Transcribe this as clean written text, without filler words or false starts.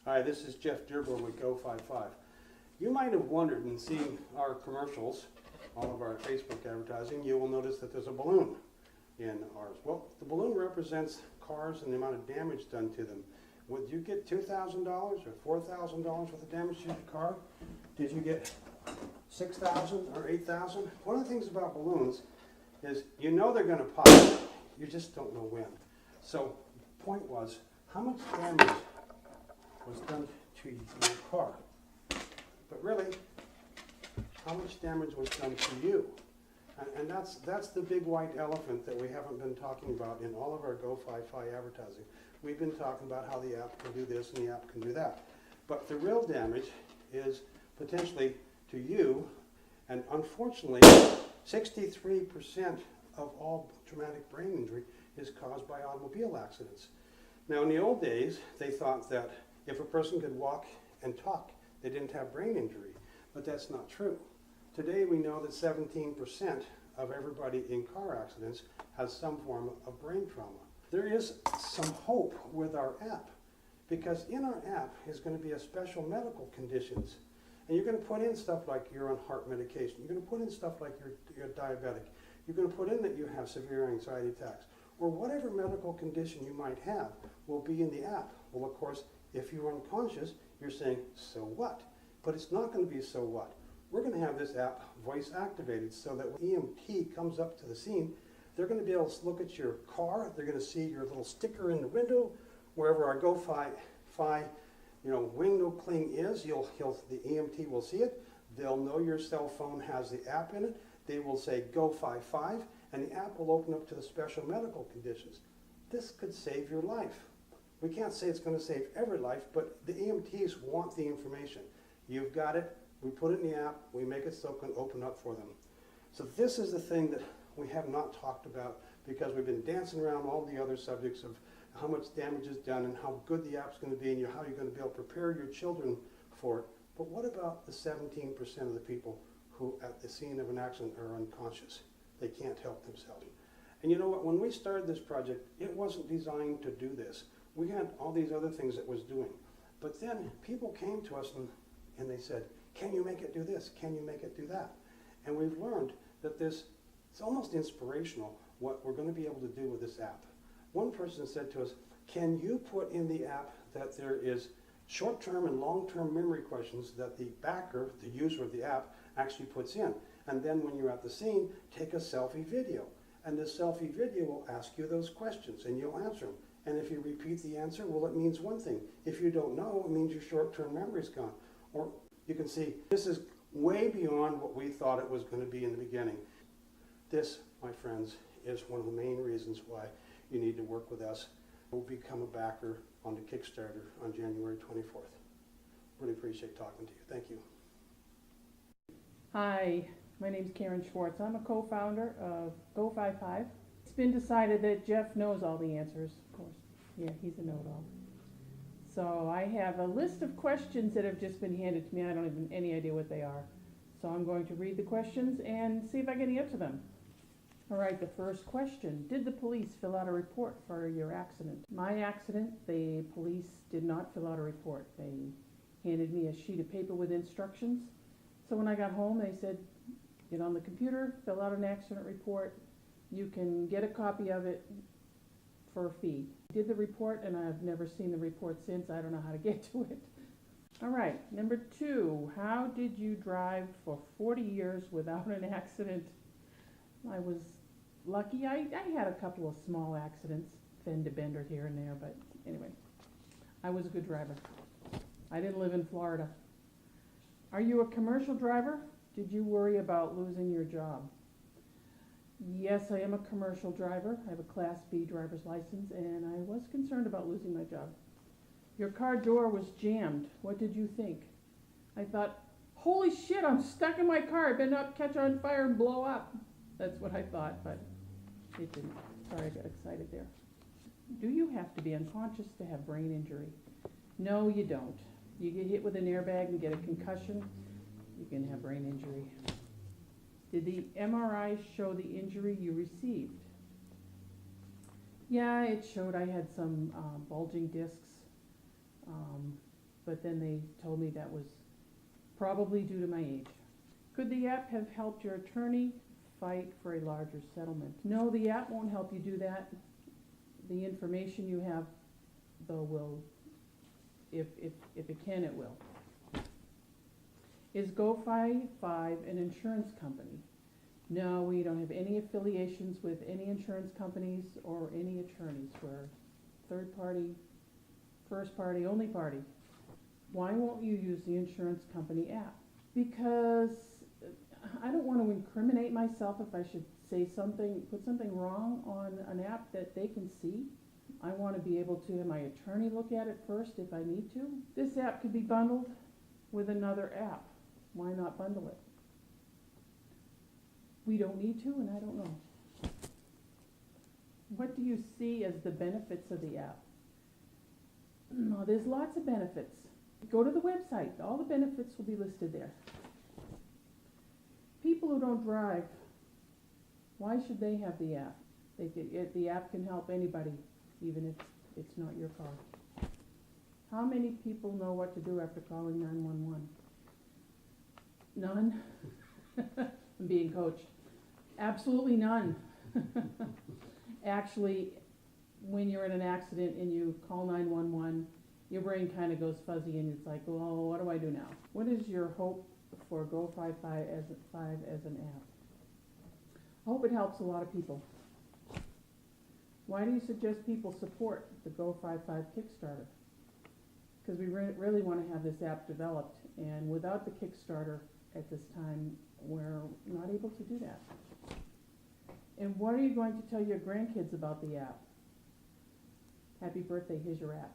Hi, this is Jeff Dearborn with Go55. You might have wondered in seeing our commercials, all of our Facebook advertising, you will notice that there's a balloon in ours. Well, the balloon represents cars and the amount of damage done to them. Would you get $2,000 or $4,000 worth of damage to your car? Did you get $6,000 or $8,000? One of the things about balloons is you know they're going to pop, you just don't know when. So the point was, how much damage was done to your car? But really, how much damage was done to you? And that's the big white elephant that we haven't been talking about in all of our Go55 advertising. We've been talking about how the app can do this and the app can do that. But the real damage is potentially to you, and unfortunately, 63% of all traumatic brain injury is caused by automobile accidents. Now, in the old days, they thought that if a person could walk and talk, they didn't have brain injury, but that's not true. Today, we know that 17% of everybody in car accidents has some form of brain trauma. There is some hope with our app, because in our app is going to be a special medical conditions. And you're going to put in stuff like you're on heart medication. You're going to put in stuff like you're diabetic. You're going to put in that you have severe anxiety attacks. Or whatever medical condition you might have will be in the app. Well, of course, if you're unconscious, you're saying, so what? But it's not going to be so what. We're going to have this app voice activated so that when EMT comes up to the scene, they're going to be able to look at your car. They're going to see your little sticker in the window. Wherever our Go55 window cling is, the EMT will see it. They'll know your cell phone has the app in it. They will say Go55, and the app will open up to the special medical conditions. This could save your life. We can't say it's going to save every life, but the EMTs want the information. You've got it. We put it in the app. We make it so it can open up for them. So this is the thing that we have not talked about, because we've been dancing around all the other subjects of how much damage is done and how good the app's going to be and how you're going to be able to prepare your children for it. But what about the 17% of the people who at the scene of an accident are unconscious? They can't help themselves. And you know what? When we started this project, it wasn't designed to do this. We had all these other things it was doing. But then people came to us and they said, can you make it do this? Can you make it do that? And we've learned that it's almost inspirational what we're going to be able to do with this app. One person said to us, can you put in the app that there is short-term and long-term memory questions that the backer, the user of the app, actually puts in? And then when you're at the scene, take a selfie video. And the selfie video will ask you those questions and you'll answer them. And if you repeat the answer, well, it means one thing. If you don't know, it means your short-term memory's gone. Or you can see, this is way beyond what we thought it was going to be in the beginning. This, my friends, is one of the main reasons why you need to work with us. We'll become a backer on the Kickstarter on January 24th. Really appreciate talking to you. Thank you. Hi, my name's Karen Schwartz. I'm a co-founder of Go55. It's been decided that Jeff knows all the answers, of course. Yeah, he's a know-it-all. So I have a list of questions that have just been handed to me. I don't have any idea what they are. So I'm going to read the questions and see if I can answer them. All right, the first question. Did the police fill out a report for your accident? My accident, the police did not fill out a report. They handed me a sheet of paper with instructions. So when I got home, they said, get on the computer, fill out an accident report. You can get a copy of it for a fee. I did the report, and I've never seen the report since. I don't know how to get to it. All right, number 2, how did you drive for 40 years without an accident? I was lucky. I had a couple of small accidents, fender bender here and there, but anyway, I was a good driver. I didn't live in Florida. Are you a commercial driver? Did you worry about losing your job? Yes, I am a commercial driver. I have a Class B driver's license, and I was concerned about losing my job. Your car door was jammed. What did you think? I thought, holy shit, I'm stuck in my car. I better not catch on fire and blow up. That's what I thought, but it didn't. Sorry, I got excited there. Do you have to be unconscious to have brain injury? No, you don't. You get hit with an airbag and get a concussion, you can have brain injury. Did the MRI show the injury you received? Yeah, it showed I had some bulging discs, but then they told me that was probably due to my age. Could the app have helped your attorney fight for a larger settlement? No, the app won't help you do that. The information you have, though, will, if it can, it will. Is Go55 an insurance company? No, we don't have any affiliations with any insurance companies or any attorneys. We're third party, first party, only party. Why won't you use the insurance company app? Because I don't want to incriminate myself if I should say something, put something wrong on an app that they can see. I want to be able to have my attorney look at it first if I need to. This app could be bundled with another app. Why not bundle it? We don't need to, and I don't know. What do you see as the benefits of the app? Oh, there's lots of benefits. Go to the website. All the benefits will be listed there. People who don't drive, why should they have the app? The app can help anybody, even if it's not your car. How many people know what to do after calling 911? None? I'm being coached. Absolutely none. Actually, when you're in an accident and you call 911, your brain kind of goes fuzzy and it's like, well, what do I do now? What is your hope for Go55 as an app? I hope it helps a lot of people. Why do you suggest people support the Go55 Kickstarter? Because we really want to have this app developed, and without the Kickstarter at this time, we're not able to do that. And what are you going to tell your grandkids about the app? Happy birthday, here's your app.